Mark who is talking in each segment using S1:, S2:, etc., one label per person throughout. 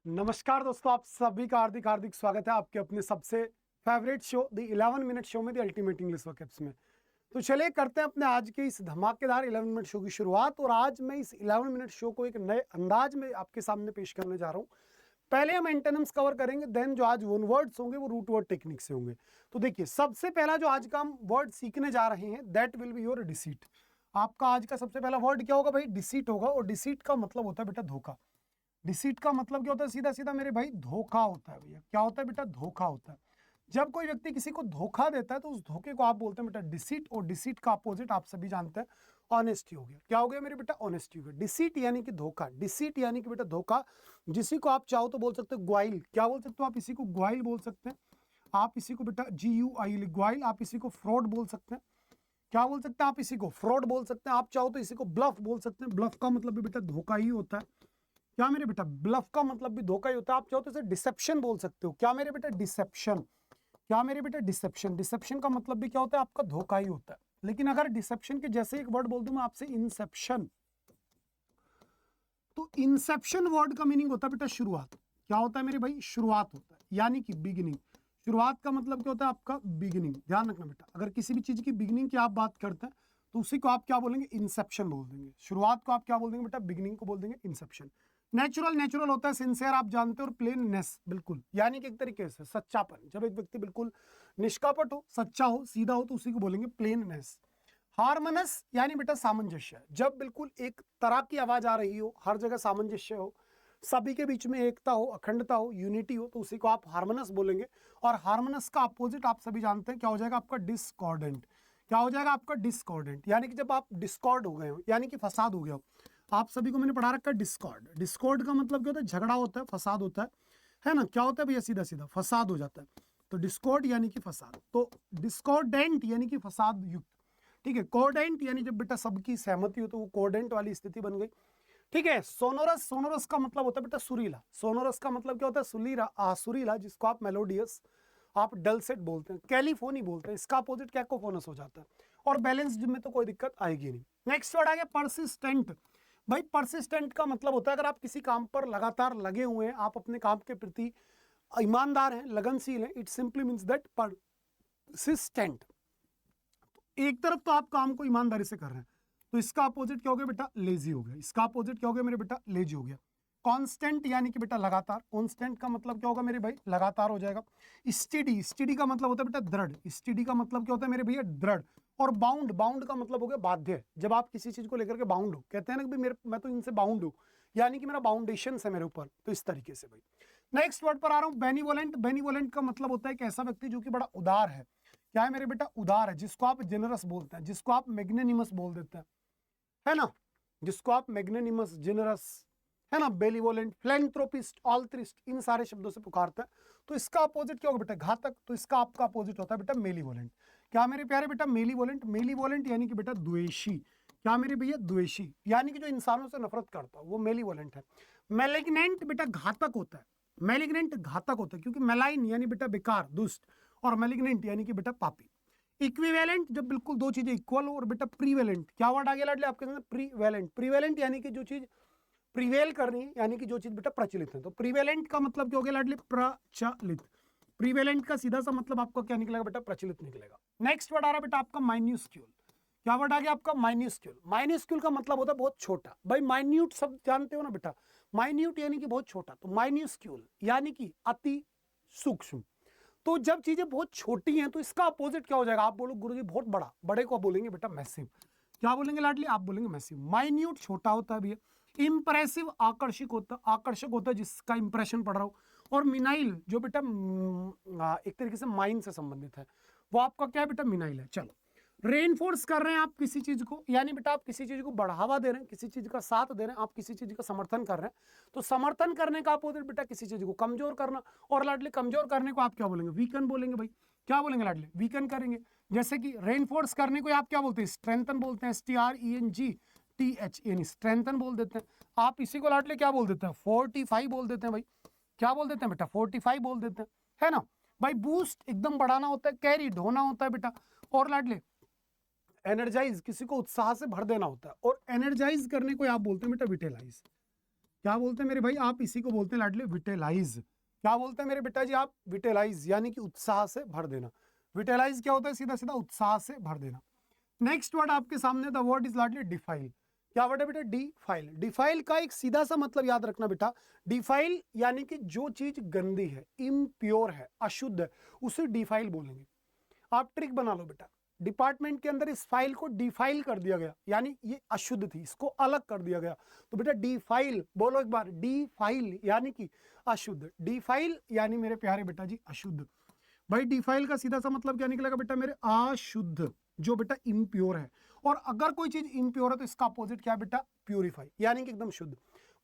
S1: नमस्कार दोस्तों, आप सभी का हार्दिक हार्दिक स्वागत है आपके अपने सबसे favourite show the 11 minute show में द अल्टीमेट इंग्लिश वर्कअप्स में। तो चलिए करते हैं अपने आज के इस धमाकेदार 11 मिनट शो की शुरुआत। और आज मैं इस 11 मिनट शो को एक नए अंदाज में आपके सामने पेश करने जा रहा हूँ। पहले हम एंटोनिम्स कवर करेंगे, देन जो आज वन वर्ड्स होंगे वो रूट वर्ड टेक्निक से होंगे। तो देखिए, सबसे पहला जो आज का हम वर्ड सीखने जा रहे हैं that will be your deceit. आपका आज का सबसे पहला वर्ड क्या होगा भाई? डिसीट होगा। और डिसीट का मतलब होता है बेटा धोखा। डिसीट का मतलब क्या होता है? सीधा सीधा मेरे भाई धोखा होता है भैया। क्या होता है बेटा? धोखा होता है। जब कोई व्यक्ति किसी को धोखा देता है तो उस धोखे को आप बोलते हैं बेटा डिसीट। और डिसीट का अपोजिट आप सभी जानते हैं ऑनेस्टी हो गया। क्या हो गया मेरे बेटा? ऑनेस्टी हो गया। डिसीट यानी कि धोखा। डिसीट यानी कि बेटा धोखा, जिसी को आप चाहो तो बोल सकते हो ग्वाइल। क्या बोल सकते हो आप? इसी को ग्वाइल बोल सकते हैं। आप इसी को बेटा GUIL ग्वाइल। आप इसी को फ्रॉड बोल सकते हैं। क्या बोल सकते हैं आप? इसी को फ्रॉड बोल सकते हैं। आप चाहो तो इसी को ब्लफ बोल सकते हैं। ब्लफ का मतलब भी बेटा धोखा ही होता है। क्या मेरे बेटा? ब्लफ का मतलब भी धोखा ही होता है। आप चाहो तो इसे डिसेप्शन बोल सकते हो। क्या मेरे बेटा? डिसेप्शन। क्या मेरे बेटा? डिसेप्शन। डिसेप्शन का मतलब भी क्या होता है? आपका धोखा ही होता है। लेकिन अगर डिसेप्शन के जैसे एक वर्ड बोल दूं मैं आपसे, इंसेप्शन, तो इंसेप्शन वर्ड का मीनिंग होता है बेटा शुरुआत। क्या होता है मेरे भाई? शुरुआत होता है, यानी कि बिगिनिंग। शुरुआत का मतलब क्या होता है? आपका बिगिनिंग। ध्यान रखना बेटा, अगर किसी भी चीज की बिगिनिंग की आप बात करते हैं तो उसी को आप क्या बोलेंगे? इंसेप्शन बोल देंगे। शुरुआत को आप क्या बोल देंगे बेटा? बिगिनिंग को बोल देंगे इंसेप्शन। नेचुरल, नेचुरल होता है सिंसियर, आप जानते हो। और प्लेननेस, बिल्कुल, यानी कि एक तरीके से सच्चापन। जब एक व्यक्ति बिल्कुल निष्कपट हो, सच्चा हो, सीधा हो, तो उसी को बोलेंगे प्लेननेस। हार्मोनस यानी बेटा सामंजस्य। जब बिल्कुल एक तरह की आवाज आ रही हो, हर जगह सामंजस्य हो, सभी के बीच में एकता हो, अखंडता हो, यूनिटी हो, तो उसी को आप हार्मोनस बोलेंगे। और हार्मोनस का अपोजिट आप सभी जानते हैं क्या हो जाएगा? आपका डिस्कॉर्डेंट। क्या हो जाएगा आपका? डिस्कॉर्डेंट। यानी कि जब आप डिस्कॉर्ड हो गए हो, यानी कि फसाद हो गया हो। आप सभी को मैंने पढ़ा रखा है डिस्कॉर्ड। डिस्कॉर्ड का मतलब क्या होता है? झगड़ा होता है, फसाद होता है ना? क्या होता है भैया? सीधा सीधा फसाद हो जाता है। तो डिस्कॉर्ड यानी कि फसाद। तो डिस्कॉर्डेंट यानी कि फसाद युक्त। ठीक है। कोर्डेंट यानी जब बेटा सबकी सहमति हो तो वो कोर्डेंट वाली स्थिति बन गई। ठीक है। सोनोरस, सोनोरस का मतलब होता है बेटा सुरीला। सोनोरस का मतलब क्या होता है? सुरीला, सुरीला, जिसको आप मेलोडियस, आप डलसेट बोलते हैं, कैलिफोनी बोलते हैं। इसका अपोजिट कैकोफोनस हो जाता है। और बैलेंस्ड में तो कोई दिक्कत आएगी नहीं। नेक्स्ट वर्ड आ गया परसिस्टेंट। भाई परसिस्टेंट का मतलब होता है अगर आप किसी काम पर लगातार लगे हुए हैं, आप अपने काम के प्रति ईमानदार हैं, लगनशील हैं, it simply means that persistent. एक तरफ तो आप काम को ईमानदारी से कर रहे हैं, तो इसका अपोजिट क्या हो गया बेटा? लेजी हो गया। इसका अपोजिट क्या हो गया मेरे बेटा? लेजी हो गया। कांस्टेंट यानी कि बेटा लगातार। कांस्टेंट का मतलब क्या होगा मेरे भाई? लगातार हो जाएगा। स्टडी, स्टडी का मतलब होता है बेटा दृढ़। स्टडी का मतलब क्या होता है मेरे भैया? दृढ़। और बाउंड, बाउंड का मतलब हो गया बाध्य। जब आप किसी चीज को लेकर के बाउंड हो, कहते हैं ना कि भाई मेरे, मैं तो इनसे बाउंड हूं, यानी कि मेरा बाउंडेशन है मेरे ऊपर। तो इस तरीके से भाई। नेक्स्ट वर्ड पर आ रहा हूं, बेनिवोलेंट। बेनिवोलेंट का मतलब होता है एक ऐसा व्यक्ति जो कि बड़ा उदार है। क्या है मेरे बेटा? उदार है। जिसको आप जेनरस बोलते हैं, जिसको आप मैग्नेनिमस बोल देते हैं, है ना? जिसको आप मैग्नेनिमस, जेनरस, है ना, बेलिवोलेंट, फिलैंथ्रोपिस्ट, ऑल्ट्रिस्ट, इन सारे शब्दों से पुकारते हैं। तो इसका अपोजिट क्या होगा बेटा? घातक। तो इसका आपका अपोजिट होता है बेटा मेलीवोलेंट। क्या मेरे प्यारे बेटा? मेलीवोलेंट। मेलीवोलेंट यानी कि बेटा द्वेषी। क्या मेरे भैया? द्वेषी, यानी कि जो इंसानों से नफरत करता है वो मेलीवोलेंट है। मैलिग्नेंट बेटा घातक होता है। मैलिग्नेंट घातक होता है, क्योंकि मैलाइन यानी बेटा बेकार, दुष्ट, और मैलिग्नेंट यानी कि बेटा पापी। इक्विवेलेंट, जब बिल्कुल दो चीजें इक्वल हो। और बेटा प्रीवेलेंट, क्या वर्ड आ गया लाडले आपके सामने? प्रीवेलेंट। प्रीवेलेंट यानी कि जो चीज प्रिवेल कर रही है, यानी कि जो चीज बेटा प्रचलित है। तो प्रीवेलेंट का मतलब क्या हो गया लाडले? प्रचलित। प्रीवेलेंट का सीधा सा मतलब आपको क्या निकलेगा बेटा? प्रचलित निकलेगा। नेक्स्ट वर्ड आ रहा है बेटा आपका माइन्यूस्क्यूल। क्या वर्ड आ गया आपका? माइन्यूस्क्यूल। माइन्यूस्क्यूल का मतलब होता है बहुत छोटा। भाई माइन्यूट शब्द जानते हो ना बेटा? माइन्यूट यानी कि बहुत छोटा। तो माइन्यूस्क्यूल यानी कि अति सूक्ष्म। तो जब चीजें बहुत छोटी हैं तो इसका अपोजिट क्या हो जाएगा? आप बोलो गुरुजी बहुत बड़ा। बड़े को बोलेंगे बेटा मैसिव। क्या बोलेंगे लाडली? आप बोलेंगे मैसिव। माइन्यूट छोटा होता है भैया। इंप्रेसिव आकर्षक होता, आकर्षक होता है, जिसका इंप्रेशन पड़ रहा हो। और मिनाइल जो बेटा एक तरीके से माइंड से संबंधित है, वो आपका क्या है बेटा? मिनाइल है। चलो, रेनफोर्स कर रहे हैं आप किसी चीज को, यानी बेटा आप किसी चीज को बढ़ावा दे रहे हैं, किसी चीज का साथ दे रहे हैं, आप किसी चीज का समर्थन कर रहे हैं। तो समर्थन करने का अपोजिट बेटा किसी चीज को कमजोर करना। और लाडले कमजोर करने को आप क्या बोलेंगे? वीकन बोलेंगे भाई। क्या बोलेंगे लाडले? वीकन करेंगे। जैसे कि रेनफोर्स करने को आप क्या बोलते हैं? स्ट्रेंथन बोलते हैं। STRENGTH, स्ट्रेंथन बोल देते हैं। आप इसी को लाडले क्या बोल देते हैं? फोर्टिफाई बोल देते हैं भाई। क्या बोल देते हैं बेटा? फोर्टिफाई बोल देते हैं, है ना भाई? बूस्ट एकदम बढ़ाना होता है, कैरी ढोना होता है बेटा। और लाडले एनर्जाइज, किसी को उत्साह से भर देना होता है। और एनर्जाइज करने को आप बोलते हैं बेटा विटेलाइज। क्या बोलते हैं मेरे भाई, आप इसी को बोलते हैं लाडले विटेलाइज। क्या बोलते हैं मेरे बेटा जी आप, विटेलाइज, यानी कि उत्साह से भर देना। विटेलाइज क्या होता है, सीधा सीधा उत्साह से भर देना। नेक्स्ट वर्ड आपके सामने, the word is Ladli defile. क्या वर्ड है बेटा, डिफाइल। डिफाइल का एक सीधा सा मतलब याद रखना बेटा, डिफाइल यानी कि जो चीज गंदी है, इम्प्योर है, अशुद्ध है, उसे डिफाइल बोलेंगे। आप ट्रिक बना लो बेटा, डिपार्टमेंट के अंदर इस फाइल को डिफाइल कर दिया गया, यानी ये अशुद्ध थी, इसको अलग कर दिया गया, तो बेटा डिफाइल बोलो एक बार, डिफाइल यानी कि अशुद्ध। डिफाइल यानी मेरे प्यारे बेटा जी अशुद्ध। भाई डिफाइल का सीधा सा मतलब क्या निकलेगा बेटा मेरे, अशुद्ध, जो बेटा इम्प्योर है। और अगर कोई चीज इम्प्योर है तो इसका अपोजिट क्या है बेटा, प्यूरिफाई, यानी कि एकदम शुद्ध।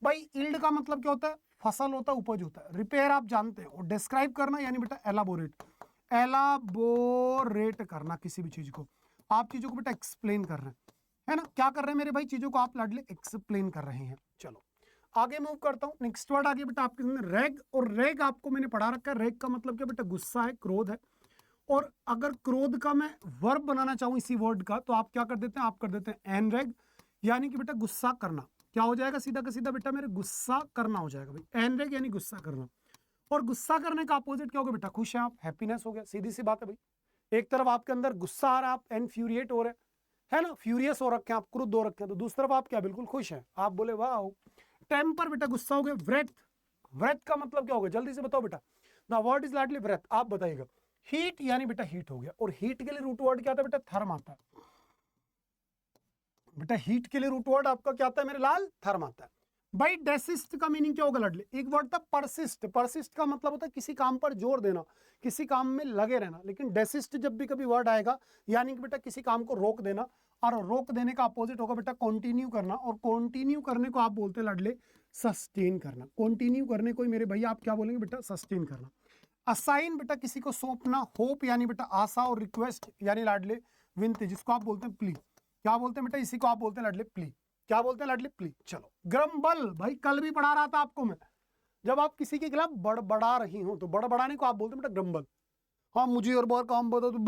S1: भाई इल्ड का मतलब क्या होता है, फसल होता है, उपज होता है। रिपेयर आप जानते हो, डिस्क्राइब करना यानी बेटा एलाबोरेट, एलाबोरेट करना किसी भी चीज को, आप चीजों को बेटा एक्सप्लेन कर रहे हैं, है ना, क्या कर रहे हैं मेरे भाई, चीजों को आप लाडले एक्सप्लेन कर रहे हैं। चलो आगे मूव करता हूं, नेक्स्ट वर्ड आगे बेटा आपके सामने रैग। और रैग आपको मैंने पढ़ा रखा है, रैग का मतलब क्या बेटा, गुस्सा है, क्रोध है। और अगर क्रोध का मैं वर्ब बनाना चाहूं इसी वर्ड का, तो आप क्या कर देते हैं, आप कर देते हैं एनरैग, यानी कि बेटा गुस्सा करना। क्या हो जाएगा, सीधा का सीधा बेटा मेरे गुस्सा करना हो जाएगा भाई, एनरैग यानी गुस्सा करना। और गुस्सा करने का अपोजिट क्या होगा बेटा, खुश है आप, हैप्पीनेस हो गया, सीधी सी बात है भाई। एक तरफ आपके अंदर गुस्सा आ रहा है, आप एनफ्यूरिएट हो रहे है ना, फ्यूरियस हो रखे हैं आप, क्रुद्ध हो रखे हैं, तो दूसरी तरफ आप क्या, बिल्कुल खुश हैं, आप बोले वाह। टेम्पर बेटा गुस्सा हो गया। व्रेथ, व्रेथ का मतलब क्या होगा, जल्दी से बताओ बेटा, द वर्ड इज लाडली व्रेथ, आप बताइएगा। हीट यानी बेटा हीट हो गया, और हीट के लिए रूट वर्ड क्या आता है बेटा, थर्म आता है। बेटा हीट के लिए रूट वर्ड आपका क्या आता है मेरे लाल, थर्म आता है। भाई डेसिस्ट का मीनिंग क्या होगा लाडले, एक वर्ड था परसिस्ट। परसिस्ट का मतलब होता है किसी काम पर जोर देना, किसी काम में लगे रहना। लेकिन डेसिस्ट जब भी कभी वर्ड आएगा, यानी कि बेटा किसी काम को रोक देना, और रोक देने का अपोजिट होगा बेटा कंटिन्यू करना। और कंटिन्यू करने को आप बोलते हैं लाडले सस्टेन करना। कंटिन्यू करने को ही मेरे भैया आप क्या बोलेंगे बेटा, सस्टेन करना। असाइन बेटा किसी को सौंपना। होप यानी बेटा आशा, और रिक्वेस्ट यानी लाडले विनती, जिसको आप बोलते हैं प्ली। क्या बोलते हैं बेटा, इसी को आप बोलते हैं लाडले प्ली। क्या बोलते हैं लाडले, प्ली। चलो ग्रम्बल, भाई कल भी पढ़ा रहा था आपको मैं, जब आप किसी के खिलाफ बड़बड़ा रही हो तो बड़बड़ाने को आप बोलते हैं बेटा ग्रम्बल। हाँ मुझे और बहुत काम बता, तो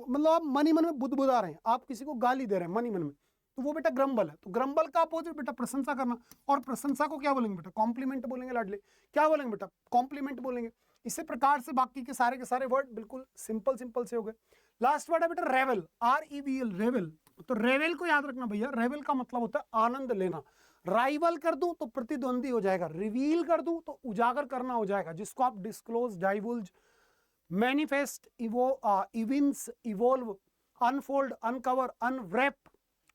S1: मतलब आप मनी मन में बुदबुदा रहे हैं, आप किसी को गाली दे रहे हैं मनी मन में, तो वो बेटा ग्रम्बल है। तो ग्रम्बल का अपोजिट बेटा प्रशंसा करना। और प्रशंसा को क्या बोलेंगे बेटा, कॉम्प्लीमेंट बोलेंगे लाडले। क्या बोलेंगे बेटा, कॉम्प्लीमेंट बोलेंगे। इसी प्रकार से बाकी के सारे वर्ड बिल्कुल सिंपल सिंपल से हो गए। लास्ट वर्ड है बेटा रेवल, REVL, रेवल। तो रेवल को याद रखना भैया, रेवल का मतलब होता है आनंद लेना। राइवल कर दूं तो प्रतिद्वंदी हो जाएगा, रिवील कर दूं तो उजागर करना हो जाएगा, जिसको आप disclose, divulge, manifest, evince, evolve, unfold, uncover, unwrap,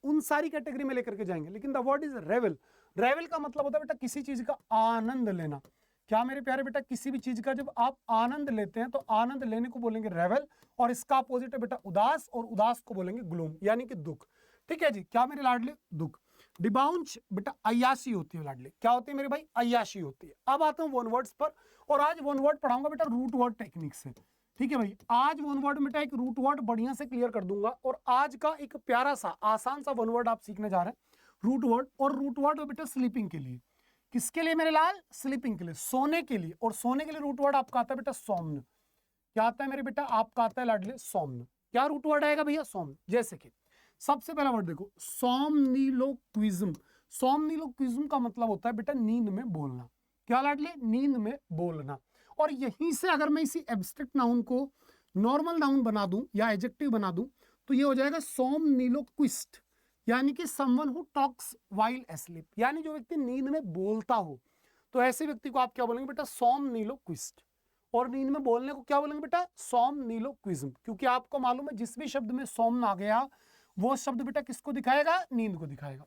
S1: उन सारी कैटेगरी में लेकर के जाएंगे। लेकिन the word is reveal. Reveal का मतलब होता है बेटा किसी चीज का आनंद लेना। क्या मेरे प्यारे बेटा, किसी भी चीज का जब आप आनंद लेते हैं तो आनंद लेने को बोलेंगे रेवल, और इसका अपोजिट है बेटा उदास, और उदास को बोलेंगे ग्लूम, यानी कि दुख। ठीक है जी, क्या मेरे लाडले, दुख। डिबाउंच बेटा अय्याशी होती है लाडले। क्या होती है मेरे भाई, अय्याशी होती है। अब आता हूं वन वर्ड्स पर, और आज वन वर्ड पढ़ाऊंगा बेटा रूट वर्ड टेक्निक से। ठीक है भाई, आज वन वर्ड बेटा एक रूट वर्ड बढ़िया से क्लियर कर दूंगा। और आज का एक प्यारा सा आसान सा वन वर्ड आप सीखने जा रहे हैं, रूट वर्ड। और रूट वर्ड बेटा स्लीपिंग के लिए। किसके लिए मेरे लाल, स्लीपिंग के लिए, सोने के लिए। और सोने के लिए रूट वर्ड आपका आता है बेटा सोम्न। क्या आता है मेरे बेटा, आपका आता है लाडले सोम्न। क्या रूट वर्ड आएगा भैया, सोम्न। जैसे कि सबसे पहला वर्ड देखो, सोमनीलोक्विज्म। सोमनीलोक्विज्म का मतलब होता है बेटा नींद में बोलना। क्या लाडले, नींद में बोलना। और यहीं से अगर मैं इसी एब्स्ट्रैक्ट नाउन को नॉर्मल नाउन बना दूं या एडजेक्टिव बना दूं, तो ये हो जाएगा सोमनीलोक्विस्ट, यानी कि someone who talks while asleep, यानी जो व्यक्ति नींद में बोलता हो। तो ऐसे व्यक्ति को आप क्या बोलेंगे बेटा, सोमनीलोक्विस्ट। और नींद में बोलने को क्या बोलेंगे बेटा, सोमनीलोक्विज्म। क्योंकि आपको मालूम है जिस भी शब्द में सोम आ गया, वो शब्द बेटा किसको दिखाएगा, नींद को दिखाएगा।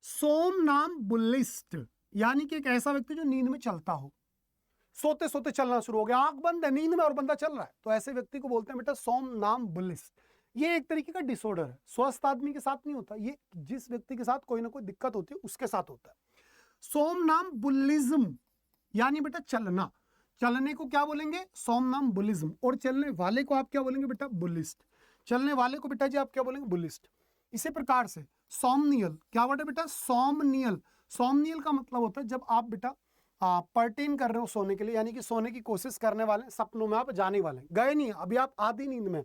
S1: सोमनाम्बुलिस्ट, यानी कि एक ऐसा व्यक्ति जो नींद में चलता हो, सोते सोते चलना शुरू हो गया, आंख बंद है नींद में और बंदा चल रहा है, तो ऐसे व्यक्ति को बोलते हैं बेटा सोमनाम्बुलिस्ट। ये एक तरीके का डिसऑर्डर है, स्वस्थ आदमी के साथ नहीं होता, ये जिस व्यक्ति के साथ कोई ना कोई दिक्कत होती है उसके साथ होता है। सोमनाम्बुलिज्म यानी बेटा चलना, चलने को क्या बोलेंगे, सोमनाम्बुलिज्म। और चलने वाले को आप क्या बोलेंगे बेटा, बुलिस्ट। चलने वाले को बेटा जी आप क्या बोलेंगे, बुलिस्ट। इसी प्रकार से सोमनियल, क्या वर्ड है बेटा, सोमनियल। सोमनियल का मतलब होता है जब आप बेटा पर्टेन कर रहे हो सोने के लिए, यानी कि सोने की कोशिश करने वाले, सपनों में आप जाने वाले, गए नहीं अभी, आप आधी नींद में।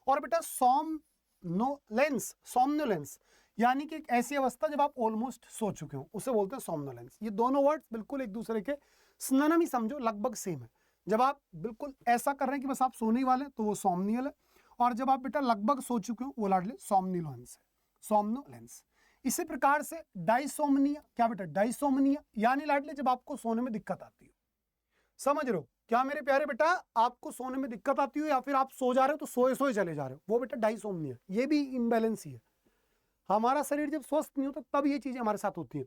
S1: और बेटा सोमनोलेंस, सोमनोलेंस यानी कि एक ऐसी अवस्था जब आप ऑलमोस्ट सो चुके हो, उसे बोलते हैं सोमनोलेंस। ये दोनों वर्ड्स बिल्कुल एक दूसरे के सिनोनिम ही समझो, लगभग सेम है। जब आप बिल्कुल ऐसा कर रहे हैं कि बस आप सोने ही वाले, तो वो सोमनियल है, और जब आप बेटा लगभग सो चुके हो, वो लाडले सोमनिलोलेंस है, सोमनोलेंस। इसी प्रकार से डाइसोमनिया, क्या बेटा डाइसोमनिया, यानी लाडले जब आपको सोने में दिक्कत आती हो। समझ रहे हो क्या मेरे प्यारे बेटा, आपको सोने में दिक्कत आती हो या फिर आप सो जा रहे हो तो सोए सोए चले जा रहे हो, वो बेटा डाइसोमनिया। ये भी इम्बैलेंस ही है। हमारा शरीर जब स्वस्थ नहीं होता तब ये चीजें हमारे साथ होती है।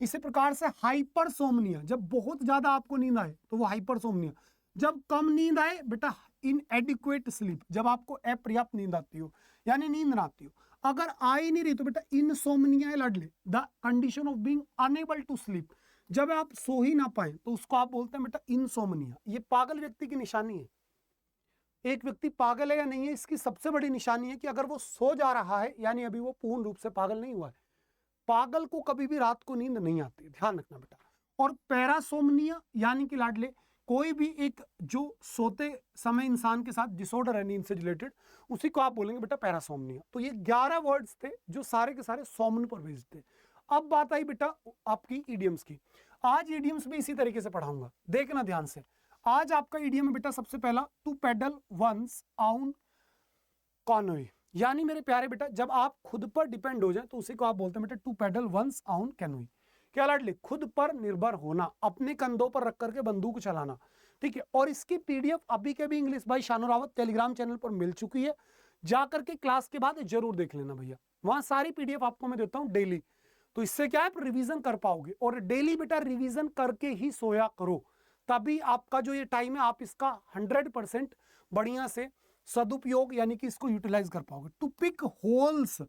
S1: इसी प्रकार से हाइपरसोमनिया, जब बहुत ज्यादा आपको नींद आए तो वो हाइपरसोमनिया। जब कम नींद आए बेटा इनएडिक्वेट स्लीप, जब आपको अपर्याप्त नींद आती हो यानी नींद ना आती हो। अगर आ ही नहीं रही तो बेटा इनसोमनिया है लाडले, the condition of being unable to sleep. जब आप सो ही ना पाए तो उसको आप बोलते हैं बेटा इनसोमनिया। ये पागल व्यक्ति की निशानी है। एक व्यक्ति पागल है या नहीं है, इसकी सबसे बड़ी निशानी है कि अगर वो सो जा रहा है यानी अभी वो पूर्ण रूप से पागल नहीं हुआ है। पागल को कभी भी रात को नींद नहीं आती, ध्यान रखना बेटा। और पैरासोमनिया यानी कि लाडले कोई भी एक जो सोते समय इंसान के साथ डिसऑर्डर है नींद से रिलेटेड, उसी को आप बोलेंगे बेटा पैरासोमनिया। तो ये 11 वर्ड्स थे जो सारे के सारे सोमन पर बेस्ड थे। अब बात आई बेटा आपकी इडियम्स की। आज इडियम्स भी इसी तरीके से पढ़ाऊंगा, देखना ध्यान से। आज आपका इडियम है बेटा सबसे पहला to paddle one's on canoe, यानी मेरे प्यारे बेटा जब आप खुद पर डिपेंड हो जाए तो उसी को आप बोलते हैं बेटा to paddle one's on canoe. क्या लाडले, खुद पर निर्भर होना, अपने कंधों पर रख करके बंदूक चलाना, ठीक है। और इसकी पीडीएफ अभी के भी English by Shanu Rawat Telegram channel पर मिल चुकी है, जाकर के क्लास के बाद जरूर देख लेना भैया, वहां सारी पीडीएफ आपको मैं देता हूं डेली। तो इससे क्या है, आप रिवीजन कर पाओगे। और डेली बेटा रिवीजन करके ही सोया करो, तभी आपका जो ये टाइम है आप इसका 100% बढ़िया से सदुपयोग यानी कि इसको यूटिलाइज कर पाओगे। टू पिक होल्स,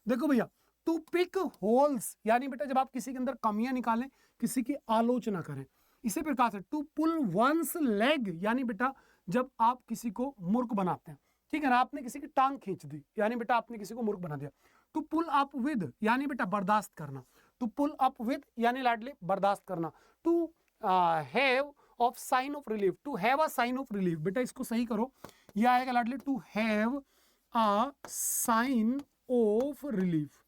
S1: देखो भैया टू पिक होल्स यानी बेटा जब आप किसी के अंदर कमियां निकालें, किसी की आलोचना करें। इसी प्रकार से टू पुल वंस लेग यानी बेटा जब आप किसी को मूर्ख बनाते हैं, ठीक है ना, आपने किसी की टांग खींच दी यानी बेटा आपने किसी को मूर्ख बना दिया। टू पुल अप विद यानी बेटा बर्दाश्त करना, टू पुल अप विद यानी लाडले बर्दाश्त करना। To have of sign of relief, to have a sign of relief, बेटा इसको सही करो, यह आएगा लाडले to have a sign of relief,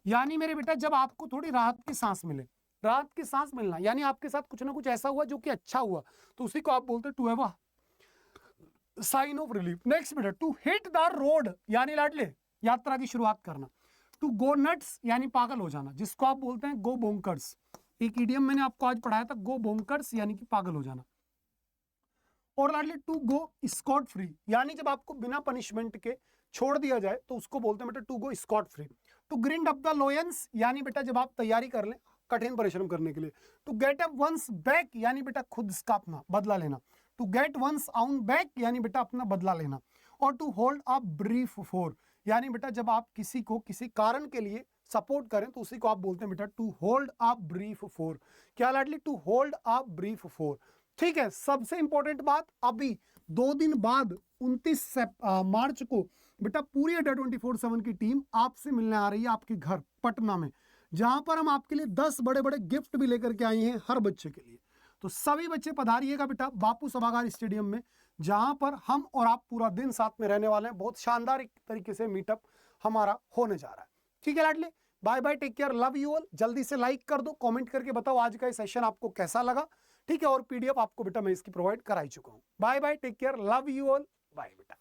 S1: यानी मेरे बेटा जब आपको थोड़ी राहत की सांस मिले। राहत की सांस मिलना यानी आपके साथ कुछ ना कुछ ऐसा हुआ जो कि अच्छा हुआ, तो उसी को आप बोलते हैं to have a sign of relief. Next बेटा टू हिट द रोड यानी लाडले यात्रा की शुरुआत करना। टू गो नट्स यानी पागल हो जाना, जिसको आप बोलते हैं गो बोंकर्स। एक इडियम मैंने आपको आज पढ़ाया था, गो बोंकर्स यानी कि पागल हो जाना। और लाडले टू गो स्कॉट फ्री यानी जब आपको बिना पनिशमेंट के छोड़ दिया जाए तो उसको बोलते हैं बेटा to go scot free. To grind up the loins यानी बेटा जब आप तैयारी कर लें कठिन परिश्रम करने के लिए। To get up one's back यानी बेटा खुद इसका अपना बदला लेना। To get one's on back यानी बेटा अपना बदला लेना। और to hold a brief for यानी बेटा जब आप किसी को किसी कारण के लिए सपोर्ट करें तो उसी को आप बोलते हैं बेटा to hold a brief for. क्या लाडली, to hold a brief for, ठीक है। सबसे इंपॉर्टेंट बात, अभी 2 दिन बाद 29 मार्च को बेटा पूरी अड्डा 24/7 की टीम आपसे मिलने आ रही है आपके घर पटना में, जहां पर हम आपके लिए 10 बड़े बड़े गिफ्ट भी लेकर के आए हैं हर बच्चे के लिए। तो सभी बच्चे पधारिएगा बेटा बापू सभागार स्टेडियम में, जहां पर हम और आप पूरा दिन साथ में रहने वाले हैं। बहुत शानदार एक तरीके से मीटअप हमारा होने जा रहा है, ठीक है लाडले। Bye bye, take care, love you all. जल्दी से लाइक कर दो, कमेंट करके बताओ आज का ये सेशन आपको कैसा लगा, ठीक है। और पीडीएफ आपको बेटा मैं इसकी प्रोवाइड करा ही चुका हूं। Bye bye, take care, love you all, bye बेटा।